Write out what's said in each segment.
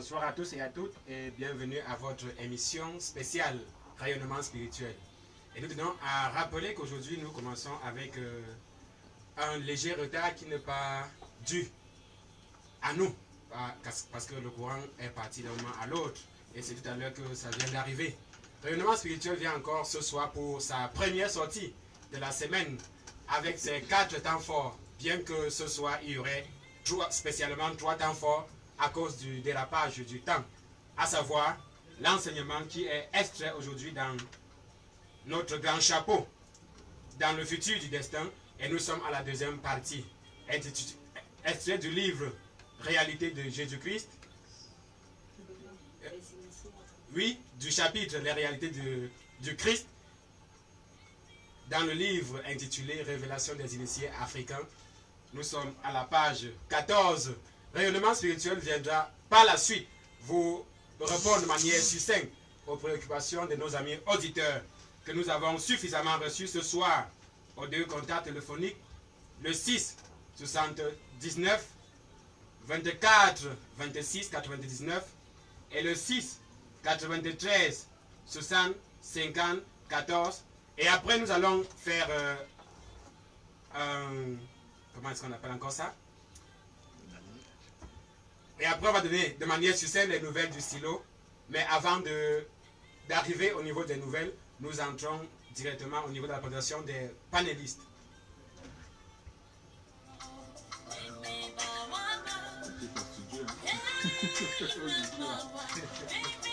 Bonsoir à tous et à toutes et bienvenue à votre émission spéciale Rayonnement spirituel. Et nous tenons à rappeler qu'aujourd'hui nous commençons avec un léger retard qui n'est pas dû à nous, parce que le courant est parti d'un moment à l'autre et c'est tout à l'heure que ça vient d'arriver. Rayonnement spirituel vient encore ce soir pour sa première sortie de la semaine avec ses 4 temps forts, bien que ce soir il y aurait spécialement 3 temps forts à cause du dérapage du temps, à savoir l'enseignement qui est extrait aujourd'hui dans notre grand chapeau, dans le futur du destin, et nous sommes à la deuxième partie, extrait du livre Réalité de Jésus-Christ, oui, du chapitre Les réalités du Christ, dans le livre intitulé Révélation des initiés africains. Nous sommes à la page 14. Rayonnement spirituel viendra par la suite vous répondre de manière succincte aux préoccupations de nos amis auditeurs que nous avons suffisamment reçus ce soir aux 2 contacts téléphoniques, le 6 79 24 26 99 et le 6 93 60 50 14. Et après nous allons faire comment est-ce qu'on appelle encore ça? Et après, on va donner de manière succincte les nouvelles du silo. Mais avant d'arriver au niveau des nouvelles, nous entrons directement au niveau de la présentation des panélistes.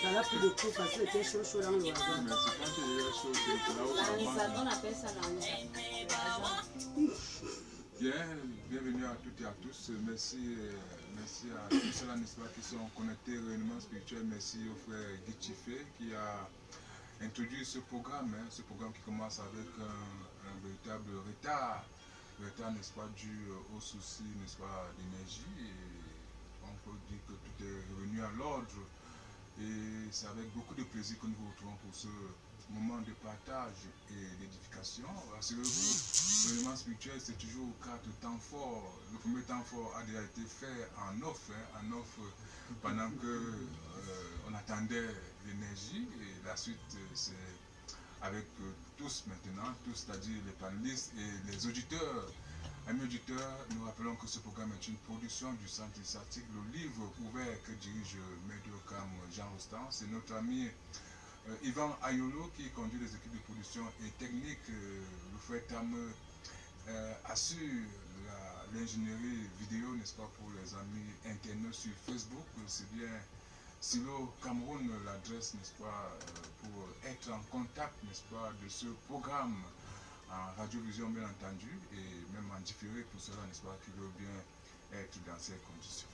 Ça n'a plus de coup parce que c'était chaud dans le wagon. Mais c'est quand il est chaud, c'est là où on appelle ça Bienvenue à toutes et à tous. Merci à tous ceux-là, n'est-ce pas, qui sont connectés au rayonnement spirituel. Merci au frère Guy Chiffé qui a introduit ce programme qui commence avec un véritable retard, n'est-ce pas, dû au souci, n'est-ce pas, d'énergie. Et on peut dire que tout est revenu à l'ordre. Et c'est avec beaucoup de plaisir que nous vous retrouvons pour ce moment de partage et d'édification. Rassurez-vous, le rayonnement spirituel, c'est toujours 4 temps forts. Le premier temps fort a déjà été fait en offre pendant que on attendait l'énergie. Et la suite, c'est avec tous maintenant, tous, c'est-à-dire les panélistes et les auditeurs. Amis auditeurs, nous rappelons que ce programme est une production du Centre initiatique, le livre ouvert que dirige Médiocam Jean Rostand. C'est notre ami Yvan Ayolo qui conduit les équipes de production et technique. Le frère Tam assure l'ingénierie vidéo, n'est-ce pas, pour les amis internautes sur Facebook. C'est bien Silo Cameroun, l'adresse, n'est-ce pas, pour être en contact, n'est-ce pas, de ce programme en radiovision, bien entendu, et même en différé pour cela, n'est-ce pas, qui veut bien être dans ces conditions.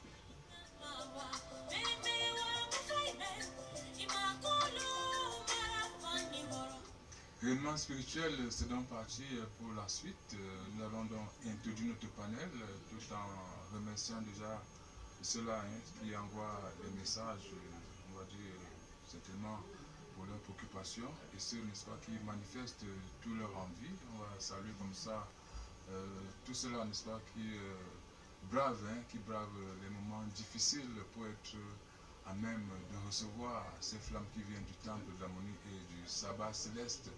Rayonnement spirituel, c'est donc parti pour la suite. Nous avons donc introduit notre panel tout en remerciant déjà ceux-là qui envoient des messages, on va dire, certainement pour leurs préoccupations, et ceux, n'est-ce pas, qui manifestent toute leur envie. On va saluer comme ça tous ceux-là, n'est-ce pas, qui bravent les moments difficiles pour être à même de recevoir ces flammes qui viennent du temple de l'harmonie et du sabbat céleste.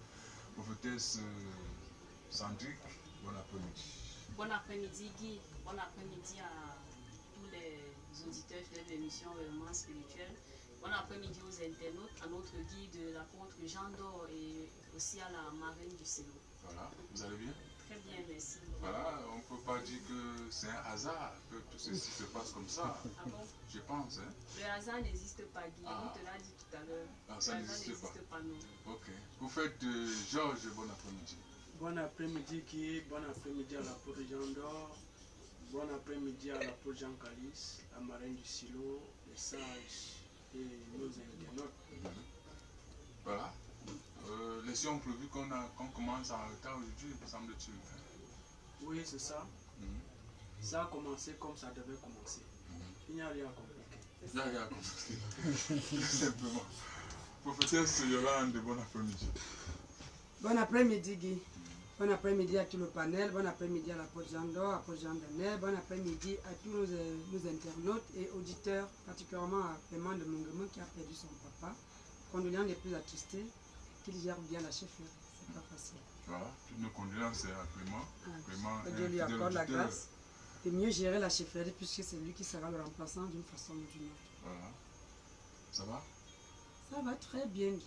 Prophétesse Sandrick, bon après-midi. Bon après-midi Guy, bon après-midi à tous les auditeurs de l'émission Rayonnement spirituel. Bon après-midi aux internautes, à notre guide, l'apôtre Jean d'Or et aussi à la marraine du Célo. Voilà, vous allez bien? Très bien, merci. Voilà, on ne peut pas dire que c'est un hasard que tout ceci se passe comme ça. Ah bon? Je pense. Hein? Le hasard n'existe pas, Guy. On te l'a dit tout à l'heure. Ah, ça n'existe pas, non. Ok. Vous faites Georges, bon après-midi. Bon après-midi Guy, bon après-midi à l'apôtre Jean d'Or, bon après-midi à l'apôtre Jean Calice, la marraine du Silo, les sages et nos internautes. Voilà. Laissons prévu qu'on commence en retard aujourd'hui, semble-t-il. Oui, c'est ça. Ça a commencé comme ça devait commencer. Il n'y a rien à compliquer. Il n'y a rien à compliquer. Simplement. Prophétesse Yolande, bon après-midi. Bon après-midi, Guy. Bon après-midi à tout le panel, bon après-midi à l'apôtre Jean d'Or, apôtre Jean Daniel, bon après-midi à tous nos internautes et auditeurs, particulièrement à Paiement de Mongemon qui a perdu son papa. Condoléances les plus attristées, qu'il gère bien la chefferie, c'est pas facile. Voilà, toutes nos condoléances à Clément. Clément Que est Dieu un lui fidèle accorde la auditeur. grâce de mieux gérer la chefferie puisque c'est lui qui sera le remplaçant d'une façon ou d'une autre. Voilà. Ça va? Ça va très bien, Guy.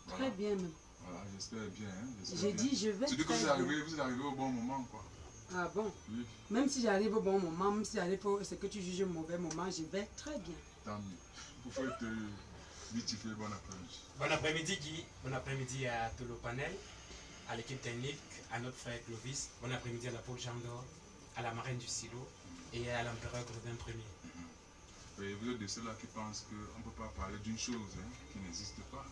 Voilà. Très bien même. Voilà, j'espère bien. Hein, j'espère J'ai bien. dit je vais Surtout que très vous bien. êtes arrivé au bon moment, quoi. Ah bon? Oui, Même si j'arrive au bon moment, même si j'arrive au ce que tu juges au mauvais moment, je vais très bien. tant mieux. Vous faites vite fait bon après-midi. Bon après-midi Guy, bon après-midi à tout le panel, à l'équipe technique, à notre frère Clovis, bon après-midi à l'apôtre Jean d'Or, à la marraine du silo et à l'empereur Gredin Ier. Et vous êtes de ceux-là qui pensent qu'on ne peut pas parler d'une chose hein, qui n'existe pas.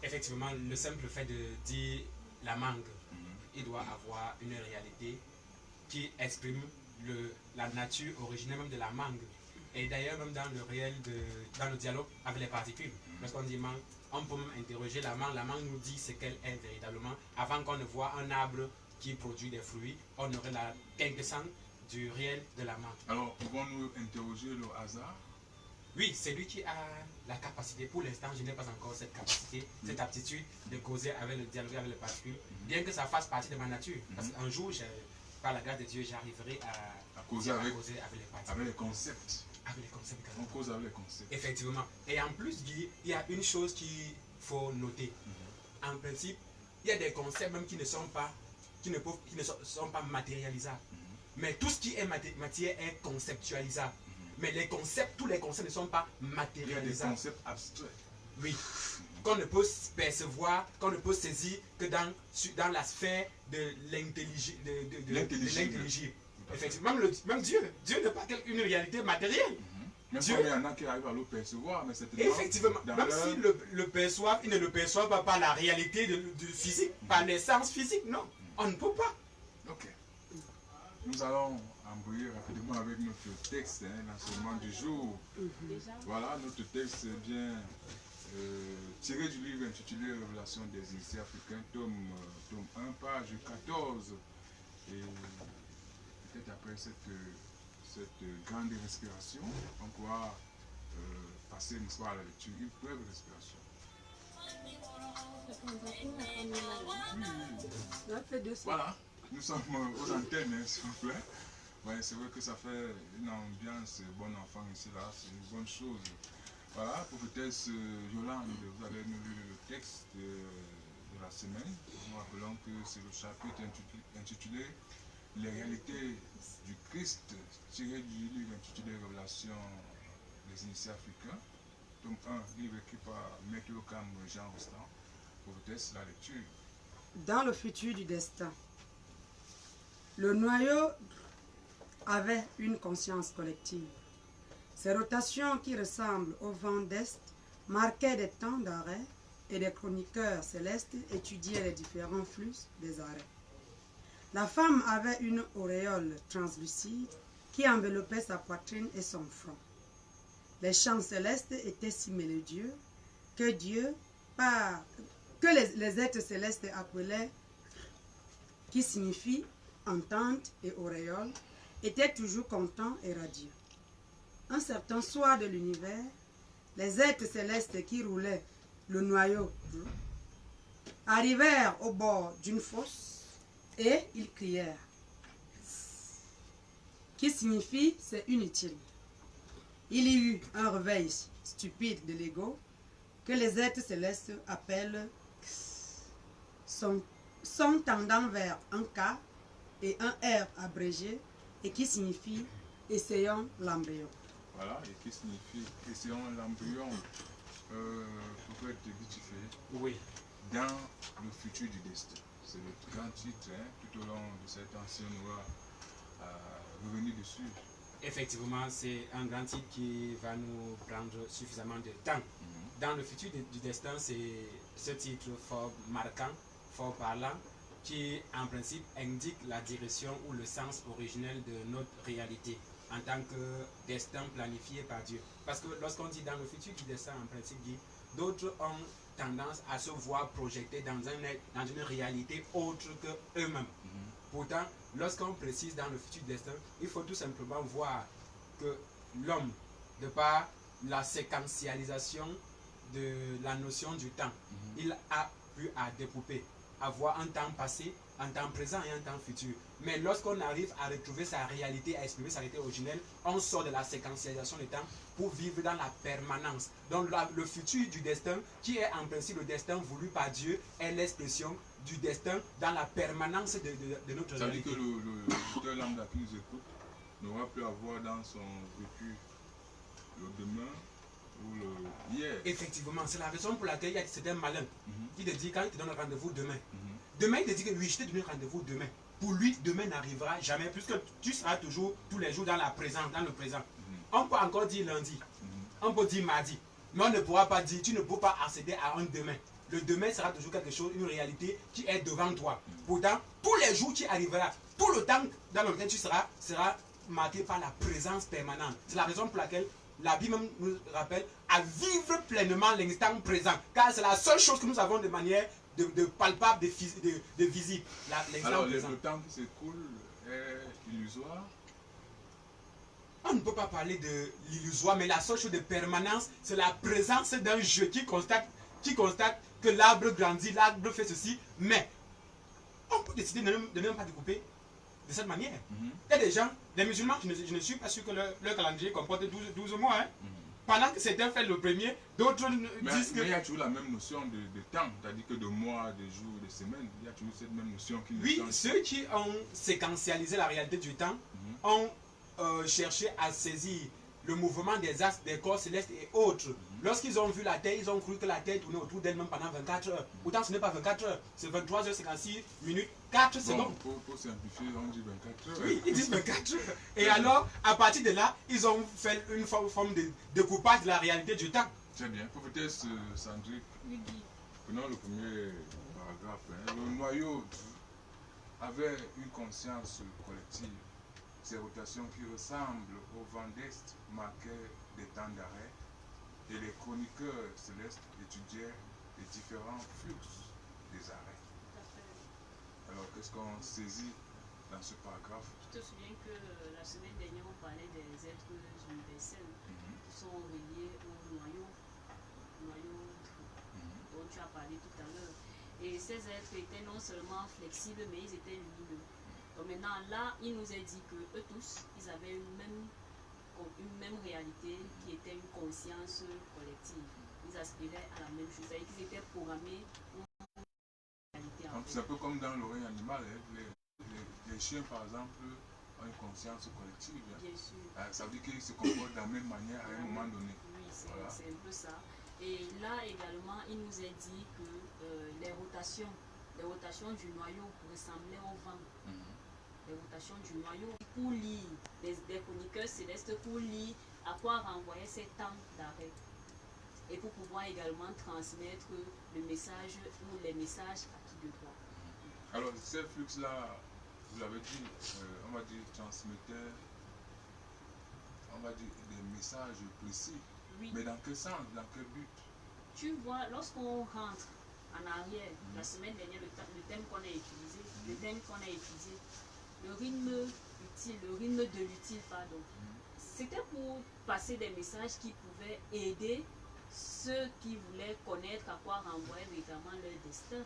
Effectivement, le simple fait de dire la mangue, il doit avoir une réalité qui exprime la nature originelle même de la mangue. Et d'ailleurs, même dans le réel, dans le dialogue avec les particules, lorsqu'on dit mangue, on peut même interroger la mangue nous dit ce qu'elle est véritablement. Avant qu'on ne voit un arbre qui produit des fruits, on aurait la quintessence du réel de la mangue. Alors, pouvons-nous interroger le hasard? Oui, c'est lui qui a la capacité. Pour l'instant, je n'ai pas encore cette capacité, cette aptitude de causer avec le dialogue avec les particules, bien que ça fasse partie de ma nature. Parce qu'un jour, par la grâce de Dieu, j'arriverai à causer avec les particules. Avec les concepts. Avec les concepts. On cause avec les concepts. Effectivement. Et en plus, Guy, il y a une chose qu'il faut noter. En principe, il y a des concepts même qui ne sont pas matérialisables. Mais tout ce qui est matière est conceptualisable. Mais les concepts, tous les concepts ne sont pas matérialisables. Il y a des concepts abstraits. Oui. Qu'on ne peut percevoir, qu'on ne peut saisir que dans la sphère de l'intelligible. Effectivement, même Dieu n'a pas une réalité matérielle. Même Dieu, il y en a qui arrivent à le percevoir, mais c'est effectivement, même s'ils le perçoivent, ils ne le perçoivent pas par la réalité du physique, par l'essence physique, non. On ne peut pas. Ok. Nous allons embrayer rapidement avec notre texte, l'enseignement du jour. Voilà, notre texte est bien tiré du livre intitulé Révélation des initiés africains, tome 1, page 14. Et peut-être après cette grande respiration, on pourra passer une soirée à la lecture, une brève respiration. Voilà, nous sommes aux antennes, s'il vous plaît. Ouais, c'est vrai que ça fait une ambiance bon enfant ici, là, c'est une bonne chose. Voilà, prophétesse Yolande, vous avez lu le texte de la semaine. Nous rappelons que c'est le chapitre intitulé Les réalités du Christ, tiré du livre intitulé Révélation des initiés africains. Tome 1, livre écrit par Maître Ocam Jean Rostand. Prophétesse, la lecture. Dans le futur du destin, le noyau avait une conscience collective. Ces rotations qui ressemblent au vent d'Est marquaient des temps d'arrêt et des chroniqueurs célestes étudiaient les différents flux des arrêts. La femme avait une auréole translucide qui enveloppait sa poitrine et son front. Les chants célestes étaient si mélodieux que les êtres célestes appelaient, qui signifie entente et auréole, étaient toujours contents et radieux. Un certain soir de l'univers, les êtres célestes qui roulaient le noyau arrivèrent au bord d'une fosse et ils crièrent, qui signifie c'est inutile. Il y eut un réveil stupide de l'ego que les êtres célestes appellent son tendant vers un K et un R abrégé et qui signifie essayons l'embryon. Voilà, et qui signifie essayons l'embryon. Prophète Guitifé. Oui. Dans le futur du destin. C'est le grand titre, tout au long de cette ancienne loi, revenir dessus. Effectivement, c'est un grand titre qui va nous prendre suffisamment de temps. Dans le futur du destin, c'est ce titre fort marquant, fort parlant, qui en principe indique la direction ou le sens originel de notre réalité en tant que destin planifié par Dieu. Parce que lorsqu'on dit dans le futur du destin, en principe, d'autres ont tendance à se voir projetés dans une réalité autre que eux-mêmes. Pourtant, lorsqu'on précise dans le futur destin, il faut tout simplement voir que l'homme, de par la séquentialisation de la notion du temps, il a pu à découper, avoir un temps passé, un temps présent et un temps futur. Mais lorsqu'on arrive à retrouver sa réalité, à exprimer sa réalité originelle, on sort de la séquentialisation du temps pour vivre dans la permanence. Donc le futur du destin, qui est en principe le destin voulu par Dieu, est l'expression du destin dans la permanence de notre Ça veut dire réalité. que l'auditeur lambda qui nous écoute n'aura plus à voir dans son vécu le demain ou le hier. Effectivement, c'est la raison pour laquelle il y a certains malins qui te dit quand il te donne un rendez-vous demain, Mhm. demain il te dit que oui, je t'ai donné un rendez-vous demain. Pour lui, demain n'arrivera jamais, puisque tu seras toujours tous les jours dans la présence, dans le présent. On peut encore dire lundi, on peut dire mardi, mais on ne pourra pas dire, tu ne peux pas accéder à un demain. Le demain sera toujours quelque chose, une réalité qui est devant toi. Pourtant, tous les jours qui arrivera, tout le temps dans lequel tu seras, sera marqué par la présence permanente. C'est la raison pour laquelle la Bible même nous rappelle à vivre pleinement l'instant présent. Car c'est la seule chose que nous avons de manière de palpable, de visible. L'instant Alors, présent. le temps qui s'écoule est illusoire. On ne peut pas parler de l'illusoire, mais la seule chose de permanence, c'est la présence d'un jeu qui constate que l'arbre grandit, l'arbre fait ceci, mais on peut décider de ne même pas découper de cette manière. Il y a des gens, des musulmans, je ne suis pas sûr que leur calendrier comporte 12 mois. Hein. Pendant que certains font le premier, d'autres disent que... Mais il y a toujours la même notion de temps, c'est-à-dire que de mois, de jours, de semaines, il y a toujours cette même notion qui Oui, change. ceux qui ont séquentialisé la réalité du temps ont cherché à saisir le mouvement des astres, des corps célestes et autres. Lorsqu'ils ont vu la Terre, ils ont cru que la Terre tournait autour d'elle-même pendant 24 heures. Pourtant, ce n'est pas 24 heures, c'est 23h56 minutes, 4 secondes. Pour simplifier, on dit 24 heures. Oui, ils disent 24 heures. Et alors, à partir de là, ils ont fait une forme de découpage de la réalité du temps. Très bien. Prophétesse Sandrick, Oui, Guy. prenons le premier paragraphe. Hein. Le noyau avait une conscience collective. Ces rotations qui ressemblent au vent d'Est marquaient des temps d'arrêt et les chroniqueurs célestes étudiaient les différents flux des arrêts. Tout à fait. Alors, qu'est-ce qu'on saisit dans ce paragraphe? Tu te souviens que la semaine dernière, on parlait des êtres universels qui sont reliés au noyau dont tu as parlé tout à l'heure. Et ces êtres étaient non seulement flexibles, mais ils étaient lumineux. Donc maintenant, là, il nous est dit que eux tous, ils avaient une même réalité qui était une conscience collective. Ils aspiraient à la même chose, c'est-à-dire qu'ils étaient programmés pour une réalité. En C'est un peu comme dans l'oreille animale. Hein. Les chiens, par exemple, ont une conscience collective. Hein. Bien sûr. Ça veut dire qu'ils se comportent de la même manière à un moment donné. Oui, c'est Voilà. un peu ça. Et là également, il nous est dit que les rotations du noyau ressemblaient au vent. Les rotations du noyau pour lire des chroniqueurs célestes, pour lire à quoi renvoyaient ces temps d'arrêt. Et pour pouvoir également transmettre le message ou les messages à qui de droit. Alors, ces flux-là, vous l'avez dit, on va dire, transmettaient, on va dire, des messages précis. Oui. Mais dans quel sens, dans quel but? Tu vois, lorsqu'on rentre en arrière, la semaine dernière, le thème qu'on a utilisé, le thème qu'on a étudié, le rythme de l'utile, pardon, c'était pour passer des messages qui pouvaient aider ceux qui voulaient connaître à quoi renvoyer véritablement leur destin.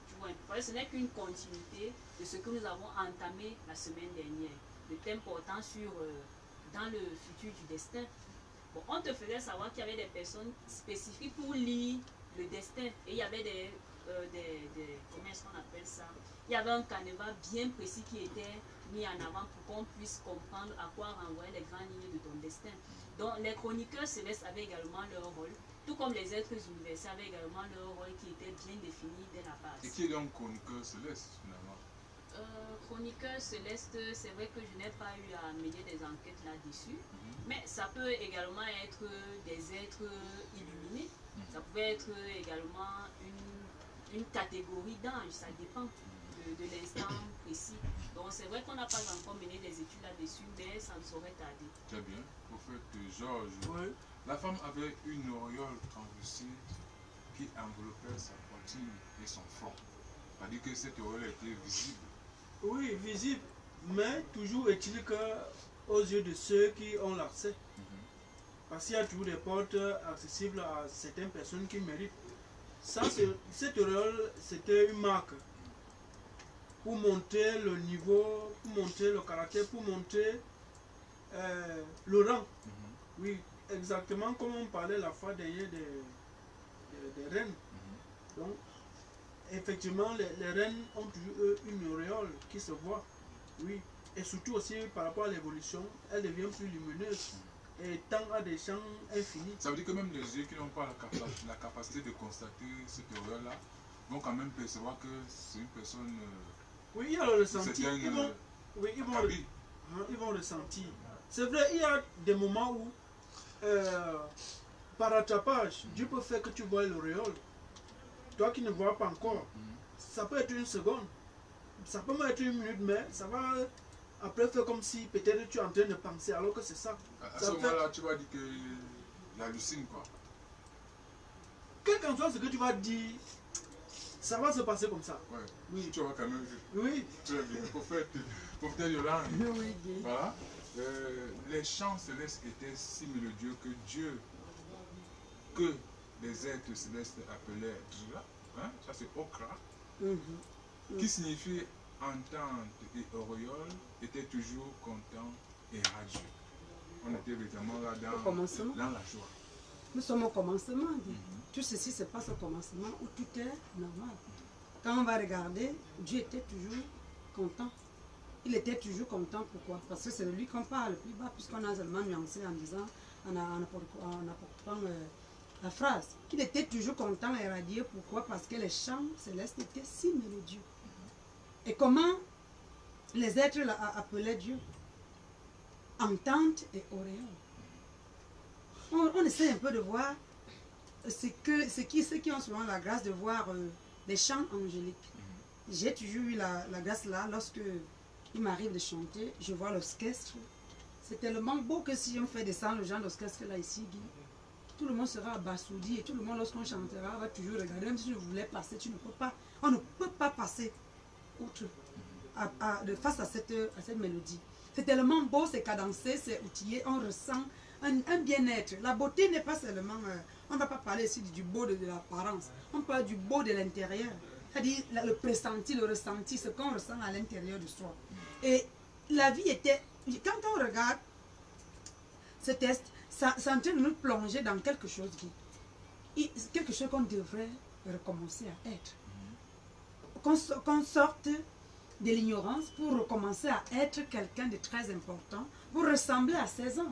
Tu vois, ce n'est qu'une continuité de ce que nous avons entamé la semaine dernière, le thème portant sur dans le futur du destin. Bon, on te faisait savoir qu'il y avait des personnes spécifiques pour lire le destin. Et il y avait des comment est-ce qu'on appelle ça? Il y avait un canevas bien précis qui était mis en avant pour qu'on puisse comprendre à quoi renvoyer les grandes lignes de ton destin. Donc les chroniqueurs célestes avaient également leur rôle, tout comme les êtres universels avaient également leur rôle qui était bien défini dès la base. Et qui est donc chroniqueur céleste, finalement? Chroniqueur céleste, c'est vrai que je n'ai pas eu à mener des enquêtes là-dessus, mais ça peut également être des êtres illuminés, ça pouvait être également une catégorie d'anges, ça dépend de de l'instant précis. Donc c'est vrai qu'on n'a pas encore mené des études là-dessus, mais ça ne saurait tarder. Très bien. Au fait, Georges, Oui. la femme avait une auréole translucide qui enveloppait sa poitrine et son front. C'est-à-dire que cette auréole était visible. Oui, visible, mais toujours est-il que aux yeux de ceux qui ont l'accès. Parce qu'il y a toujours des portes accessibles à certaines personnes qui méritent. Ça, cette auréole, c'était une marque pour monter le niveau, pour monter le caractère, pour monter le rang. Oui, exactement comme on parlait la fois dernière des reines. Donc, effectivement, les reines ont toujours une auréole qui se voit. Oui, et surtout aussi par rapport à l'évolution, elle devient plus lumineuse et tend à des champs infinis. Ça veut dire que même les yeux qui n'ont pas la capacité de constater cette auréole-là vont quand même percevoir que c'est une personne Oui, il y a le ressenti. certaine Ils vont ressentir. C'est vrai, il y a des moments où, par rattrapage, Dieu peut faire que tu vois l'auréole. Toi qui ne vois pas encore, ça peut être une seconde, ça peut même être une minute, mais ça va après faire comme si peut-être tu es en train de penser alors que c'est ça. À Ça ce fait- moment-là, tu vas dire que j'hallucine quoi. Quel qu'en soit ce que tu vas dire, ça va se passer comme ça. Ouais. Oui. Tu auras quand même vu. Oui, Très bien. Pour Yolande, Oui, Guy. voilà. Les chants célestes étaient si mélodieux que Dieu, que les êtres célestes appelaient Dra, hein, ça c'est Okra, qui signifie entente et auréole, était toujours content et radieux. On était évidemment là Au commencement. dans la joie. Nous sommes au commencement, Guy. Tout ceci se passe au commencement où tout est normal. Quand on va regarder, Dieu était toujours content. Il était toujours content, pourquoi? Parce que c'est de lui qu'on parle plus bas, puisqu'on a seulement nuancé en disant, en apportant la phrase. Qu'il était toujours content et radieux, pourquoi? Parce que les chants célestes étaient si mélodieux. Et comment les êtres appelaient Dieu? Entente et auréole. On essaie un peu de voir ceux qui ont souvent la grâce de voir des chants angéliques. J'ai toujours eu la grâce là, lorsque il m'arrive de chanter, je vois l'orchestre. C'est tellement beau que si on fait descendre le genre d'orchestre là ici, Guy, tout le monde sera abasourdi et tout le monde lorsqu'on chantera va toujours regarder, même si tu voulais passer, tu ne peux pas. On ne peut pas passer outre, face à cette mélodie. C'est tellement beau, c'est cadencé, c'est outillé, on ressent un bien-être. La beauté n'est pas seulement, on ne va pas parler ici du beau de l'apparence, on parle du beau de l'intérieur. C'est-à-dire le pressenti, le ressenti, ce qu'on ressent à l'intérieur de soi. Et la vie était, quand on regarde ce test, ça est en train de nous plonger dans quelque chose quelque chose qu'on devrait recommencer à être. Qu'on sorte de l'ignorance pour recommencer à être quelqu'un de très important, pour ressembler à ses anges.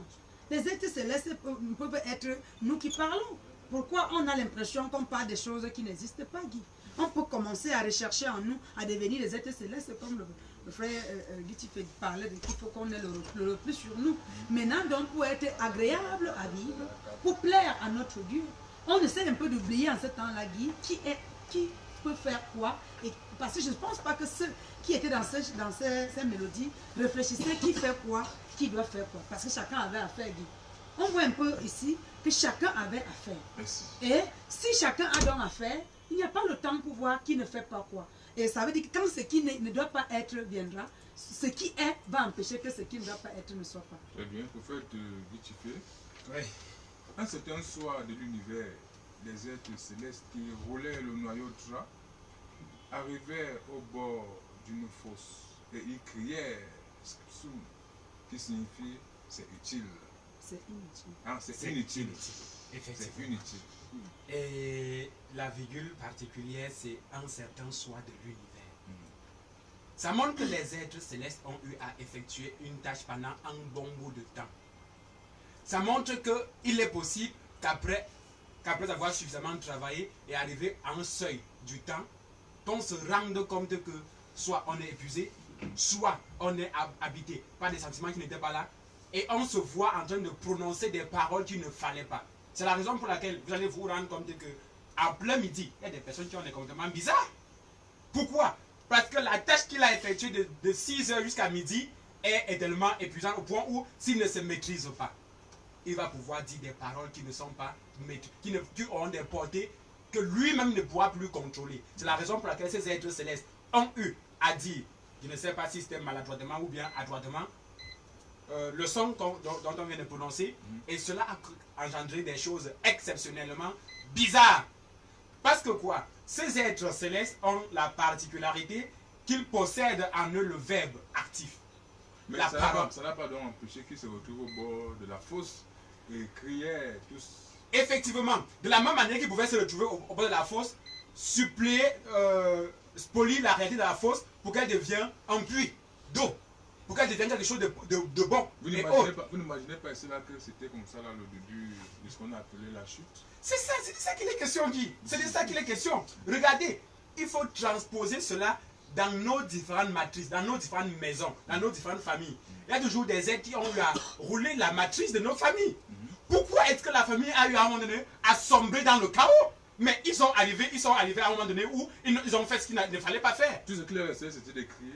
Les êtres célestes peuvent être nous qui parlons. Pourquoi on a l'impression qu'on parle des choses qui n'existent pas, Guy? On peut commencer à rechercher en nous, à devenir des êtres célestes, comme le frère Guy Tifé parlait de qu'il faut qu'on ait le repli sur nous. Maintenant, donc, pour être agréable à vivre, pour plaire à notre Dieu, on essaie un peu d'oublier en ce temps-là, Guy, qui peut faire quoi. Et, parce que je ne pense pas que ceux qui étaient dans ces mélodies réfléchissaient qui fait quoi, qui doit faire quoi. Parce que chacun avait affaire, Guy. On voit un peu ici que chacun avait affaire. Merci. Et si chacun a donc affaire, il n'y a pas le temps pour voir qui ne fait pas quoi. Et ça veut dire que quand ce qui ne doit pas être viendra, ce qui est va empêcher que ce qui ne doit pas être ne soit pas. Très bien. Pour faire de Guitifé, Oui. un certain soir de l'univers, les êtres célestes qui roulaient le noyau de Dra arrivèrent au bord d'une fosse et ils crièrent Skpsum, qui signifie c'est utile. C'est inutile. Ah, c'est inutile. C'est Effectivement. inutile. Et la virgule particulière, c'est un certain soir de l'univers. Ça montre que les êtres célestes ont eu à effectuer une tâche pendant un bon bout de temps. Ça montre qu'il est possible qu'après avoir suffisamment travaillé et arrivé à un seuil du temps, qu'on se rende compte que soit on est épuisé, soit on est habité par des sentiments qui n'étaient pas là, et on se voit en train de prononcer des paroles qu'il ne fallait pas. C'est la raison pour laquelle vous allez vous rendre compte que à plein midi, il y a des personnes qui ont des comportements bizarres. Pourquoi? Parce que la qu'il a effectué de 6 heures jusqu'à midi est tellement épuisant au point où s'il ne se maîtrise pas, il va pouvoir dire des paroles qui ne sont pas qui auront des portées que lui-même ne pourra plus contrôler. C'est la raison pour laquelle ces êtres célestes ont eu à dire, je ne sais pas si c'était maladroitement ou bien adroitement, le son dont on vient de prononcer, et cela a engendré des choses exceptionnellement bizarres. Parce que quoi? Ces êtres célestes ont la particularité qu'ils possèdent en eux le verbe actif. Mais La parole. ça n'a pas donc empêché qu'ils se retrouvent au bord de la fosse et criaient tous. Effectivement, de la même manière qu'ils pouvaient se retrouver au bord de la fosse, suppléer, spolier la réalité de la fosse pour qu'elle devienne un puits d'eau, pour qu'elle devienne quelque chose de bon. Vous n'imaginez pas cela que c'était comme ça là, le début de ce qu'on a appelé la chute? C'est de ça qu'il est question, Guy. C'est de ça qu'il est question. Regardez, il faut transposer cela dans nos différentes matrices, dans nos différentes maisons, dans nos différentes familles. Il y a toujours des êtres qui ont eu à rouler la matrice de nos familles. Pourquoi est-ce que la famille a eu à un moment donné à sombrer dans le chaos? Mais ils sont arrivés à un moment donné où ils ont fait ce qu'il ne fallait pas faire. Tout ce qu'il restait, c'était de crier.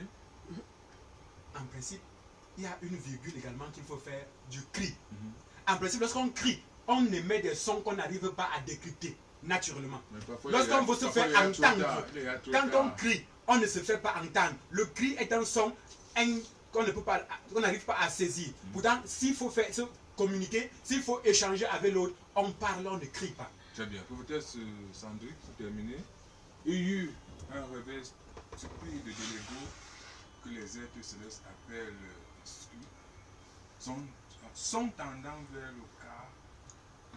En principe, il y a une virgule également qu'il faut faire du cri. En principe, lorsqu'on crie, on émet des sons qu'on n'arrive pas à décrypter naturellement. Lorsqu'on veut se faire entendre, quand on crie, on ne se fait pas entendre. Le cri est un son qu'on n'arrive pas à saisir. Pourtant, s'il faut se communiquer, s'il faut échanger avec l'autre, on parle, on ne crie pas. Très bien. Prophétesse Sandrick, pour terminer, il y a eu un réveil stupide de l'ego que les êtres célestes appellent sont tendant vers le cas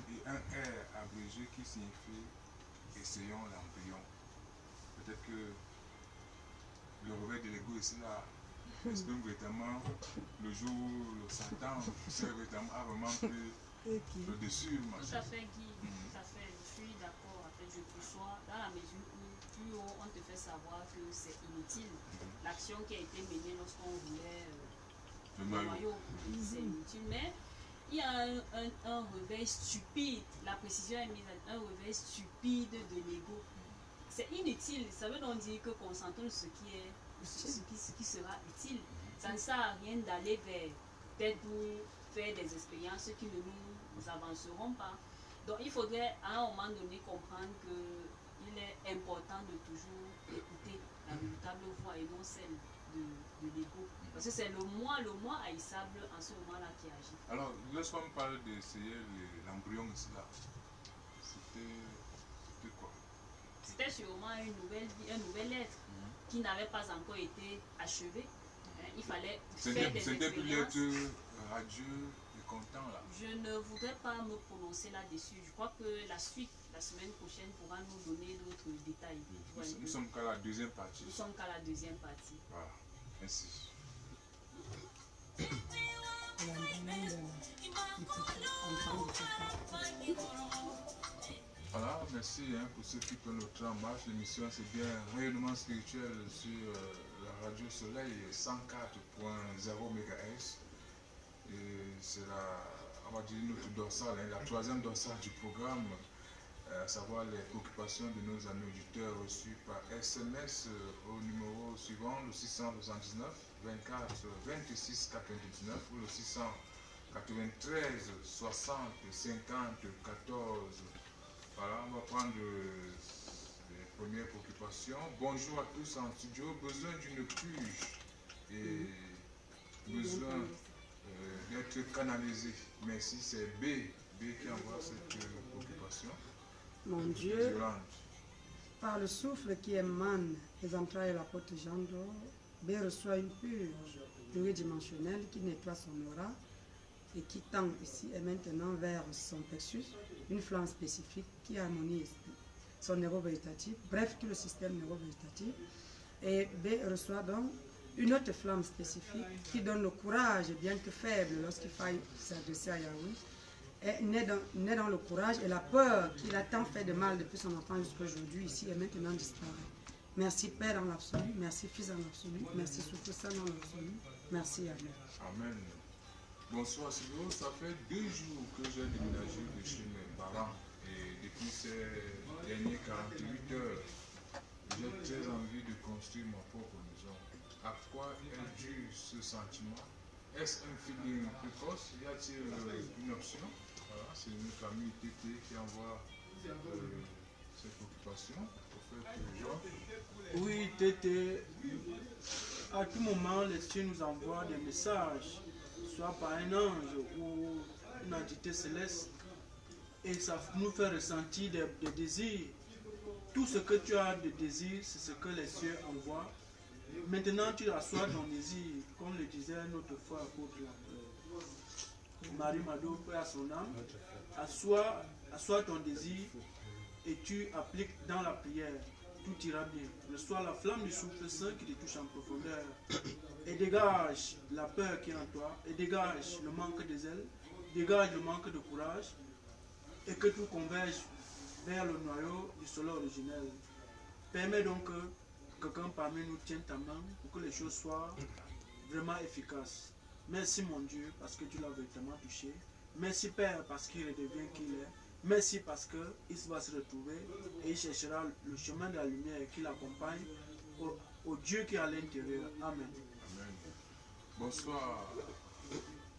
et un R abrégé qui signifie essayons l'embryon. Peut-être que le réveil de l'ego ici là exprime véritablement le jour où le Satan a vraiment pris le dessus. Tout à fait, Guy. Tout à fait. Je suis d'accord. En fait, je perçois dans la mesure où plus haut on te fait savoir que c'est inutile. L'action qui a été menée lorsqu'on voulait le noyau, c'est inutile. Mais il y a un réveil stupide. La précision est mise à un réveil stupide de l'ego. C'est inutile. Ça veut donc dire que concentrons ce qui sera utile. Ça ne sert à rien d'aller vers peut-être pour faire des expériences qui ne nous avanceront pas. Donc il faudrait à un moment donné comprendre qu'il est important de toujours écouter la véritable voix et non celle de l'ego. Parce que c'est le moi haïssable en ce moment-là qui agit. Alors, lorsqu'on parle d'essayer l'embryon ici là, c'était quoi? C'était sûrement un nouvel être qui n'avait pas encore été achevé. Il fallait faire des expériences. C'était plus l'être radieux et content là. Je ne voudrais pas me prononcer là-dessus. Je crois que la suite, la semaine prochaine, pourra nous donner d'autres détails. Nous sommes qu'à la deuxième partie. Nous sommes qu'à la deuxième partie. Voilà. Merci. Voilà, merci pour ceux qui prennent le train en marche. L'émission c'est bien rayonnement spirituel sur la radio Soleil 104.0 MHz. Et c'est on va dire notre dorsale, la troisième dorsale du programme, à savoir les préoccupations de nos amis auditeurs reçus par SMS au numéro suivant, le 679 24 26 99 ou le 693 60 50 14. Voilà, on va prendre les premières préoccupations. Bonjour à tous en studio. Besoin d'une purge et besoin d'être canalisé. Merci, c'est B qui envoie cette préoccupation. Mon Dieu, par le souffle qui émane des entrailles de l'apôtre Jean d'Or, B reçoit une purge pluridimensionnelle qui nettoie son aura et qui tend ici et maintenant vers son plexus, une flamme spécifique qui harmonise son neurovégétatif, bref, tout le système neurovégétatif. Et B reçoit donc une autre flamme spécifique qui donne le courage, bien que faible, lorsqu'il faille s'adresser à Yahweh, est né dans le courage et la peur qu'il a tant fait de mal depuis son enfance jusqu'à aujourd'hui, ici et maintenant disparaît. Merci Père dans l'absolu, merci Fils dans l'absolu, merci Souffle Saint dans l'absolu, merci Amen. Amen. Bonsoir Sylvain, ça fait 2 jours que j'ai déménagé de chez mes parents et depuis ces dernières 48 heures, j'ai très envie de construire ma propre maison. à quoi est dû ce sentiment? Est-ce un feeling précoce? Y a-t-il une option? Voilà, c'est notre ami Tété qui envoie ses préoccupations au fait Jean. Oui, Tété, à tout moment, les cieux nous envoient des messages, soit par un ange ou une entité céleste, et ça nous fait ressentir des désirs. Tout ce que tu as de désir, c'est ce que les cieux envoient. Maintenant, tu assois ton désir, comme le disait notre foi apôtre Marie Mado, paix à son âme. Assois ton désir et tu appliques dans la prière. Tout ira bien. Reçois la flamme du souffle saint qui te touche en profondeur et dégage la peur qui est en toi et dégage le manque de zèle, dégage le manque de courage et que tout converge vers le noyau du soleil originel. Permets donc que quelqu'un parmi nous tienne ta main pour que les choses soient vraiment efficaces. Merci mon Dieu parce que tu l'as véritablement touché. Merci Père parce qu'il redevient qui il est. Merci parce qu'il va se retrouver et il cherchera le chemin de la lumière qui l'accompagne au Dieu qui est à l'intérieur. Amen. Amen. Bonsoir.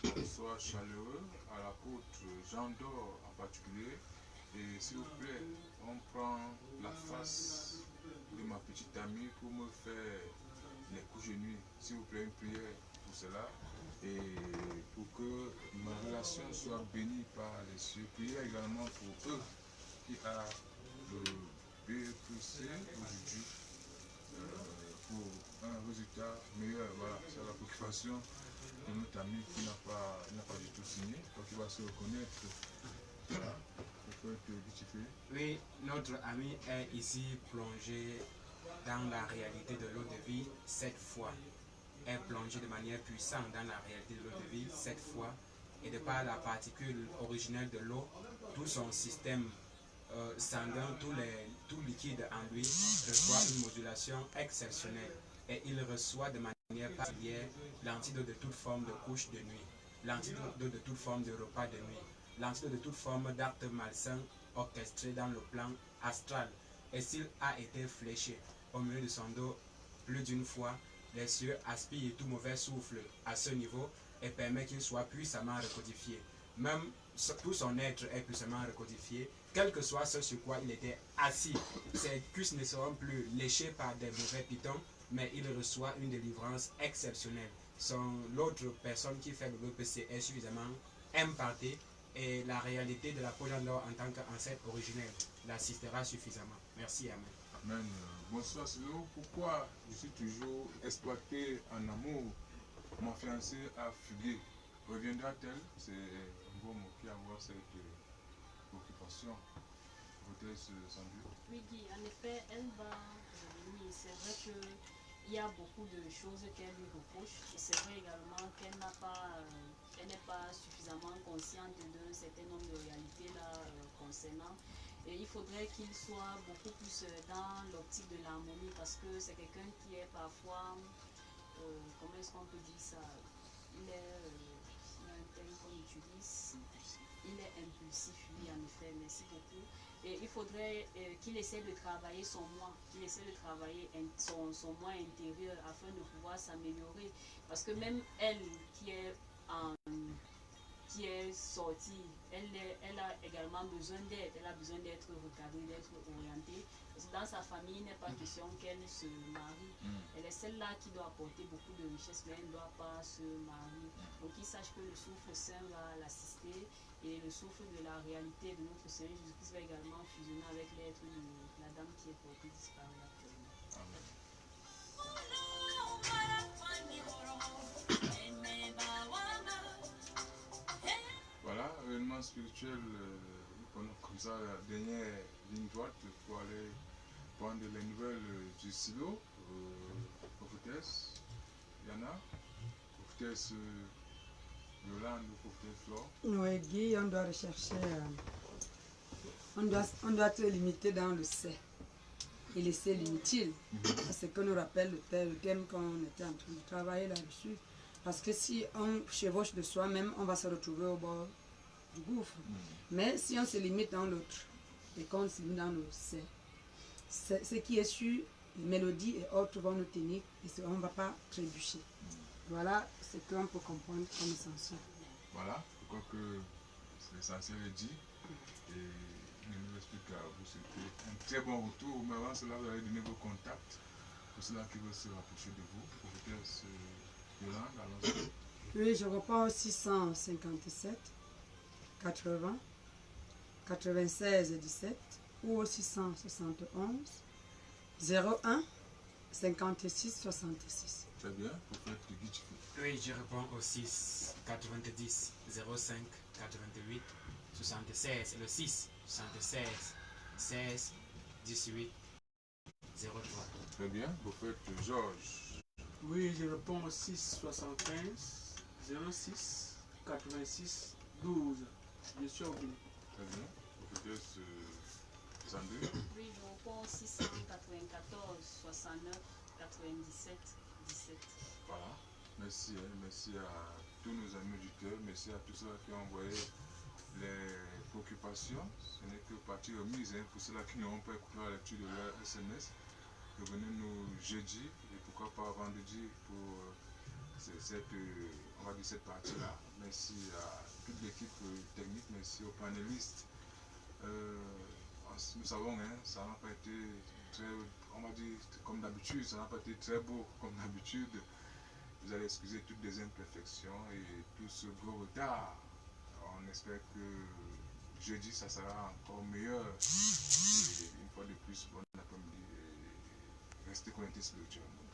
Bonsoir chaleureux à l'apôtre Jean d'Or en particulier. Et s'il vous plaît, on prend la face de ma petite amie pour me faire les couches de nuit. S'il vous plaît, une prière pour cela. Et pour que ma relation soit bénie par les cieux. Priez également pour eux qui a le BPC aujourd'hui pour un résultat meilleur. Voilà, c'est la préoccupation de notre ami qui n'a pas du tout signé. Donc il va se reconnaître. Voilà. Oui, notre ami est ici plongé dans la réalité de l'eau de vie cette fois. Est plongé de manière puissante dans la réalité de l'eau de vie cette fois. Et de par la particule originelle de l'eau, tout son système sanguin, tout liquide en lui reçoit une modulation exceptionnelle. Et il reçoit de manière particulière l'antidote de toute forme de couche de nuit, l'antidote de toute forme de repas de nuit, l'antidote de toute forme d'acte malsain orchestré dans le plan astral. Et s'il a été fléché au milieu de son dos plus d'une fois, les cieux aspirent tout mauvais souffle à ce niveau et permet qu'il soit puissamment recodifié. Même tout son être est puissamment recodifié, quel que soit ce sur quoi il était assis. Ses cuisses ne seront plus léchées par des mauvais pitons, mais il reçoit une délivrance exceptionnelle. L'autre personne qui fait le BPC est suffisamment impartée et la réalité de la Polandor en tant qu'ancêtre originel l'assistera suffisamment. Merci, Amen. Amen. Bonsoir Silo. Pourquoi je suis toujours exploité en amour? Mon fiancé a fugué. Reviendra-t-elle? C'est un bon mot qui envoie cette préoccupation. Hôtesse Sandu. Oui, Guy, en effet, elle va revenir. C'est vrai qu'il y a beaucoup de choses qu'elle lui reproche. Et c'est vrai également qu'elle n'est pas suffisamment consciente d'un certain nombre de réalités là, concernant. Et il faudrait qu'il soit beaucoup plus dans l'optique de l'harmonie parce que c'est quelqu'un qui est parfois, comment est-ce qu'on peut dire ça? Il y a un terme qu'on utilise, il est impulsif, oui, en effet, merci beaucoup. Et il faudrait qu'il essaie de travailler son moi, qu'il essaie de travailler son moi intérieur afin de pouvoir s'améliorer. Parce que même elle qui est sortie, elle a également besoin d'aide, elle a besoin d'être recadrée, d'être orientée. Parce que dans sa famille, il n'est pas question qu'elle se marie. Elle est celle-là qui doit apporter beaucoup de richesse, mais elle ne doit pas se marier. Donc qu'il sache que le souffle saint va l'assister et le souffle de la réalité de notre Seigneur Jésus-Christ va également fusionner avec l'être de la dame qui est portée disparue actuellement. Amen. Voilà, événement spirituel, comme ça, la dernière ligne droite pour aller prendre les nouvelles du silo. Prophétesse Yana, prophétesse Yolande, prophétesse Flore. Oui, Guy, on doit rechercher, on doit se limiter dans le C. Et le C l'inutile. C'est ce que nous rappelle le thème qu'on était en train de travailler là-dessus. Parce que si on chevauche de soi-même, on va se retrouver au bord du gouffre. Mais si on se limite dans l'autre et qu'on se limite dans le C, ce qui est sûr mélodies et autres vont nous tenir et on ne va pas trébucher. Voilà ce qu'on peut comprendre comme essentiel. Voilà, je crois que l'essentiel est dit. Et il nous explique à vous, c'était un très bon retour. Mais avant cela, vous allez donner vos contacts pour ceux qui veulent se rapprocher de vous. Prophétesse Yolande, allons-y. Oui, je reprends au 657 80 96 17 ou au 671 01 56 66. Très bien, prophète Guy Chifé. Oui, je réponds au 6 90 05 88 76. Le 6 76 16 18 03. Très bien, prophète Georges. Oui, je réponds au 6 75 06 86 12. Je suis obligé. Très bien, prophétesse Sandrine. Oui, je réponds au 694 69 97 17. Voilà, merci, hein, merci à tous nos amis auditeurs, merci à tous ceux qui ont envoyé les préoccupations. Ce n'est que partie remise, hein, pour ceux qui n'auront pas écouté la lecture de leur SMS. Revenez-nous jeudi et pourquoi pas vendredi pour on va dire cette partie-là. Merci à toute l'équipe technique, merci aux panélistes. Nous savons, hein, ça n'a pas été très, on va dire comme d'habitude, ça n'a pas été très beau comme d'habitude. Vous allez excuser toutes les imperfections et tout ce gros retard. On espère que jeudi ça sera encore meilleur. Et une fois de plus, bon après-midi et restez connectés spirituellement.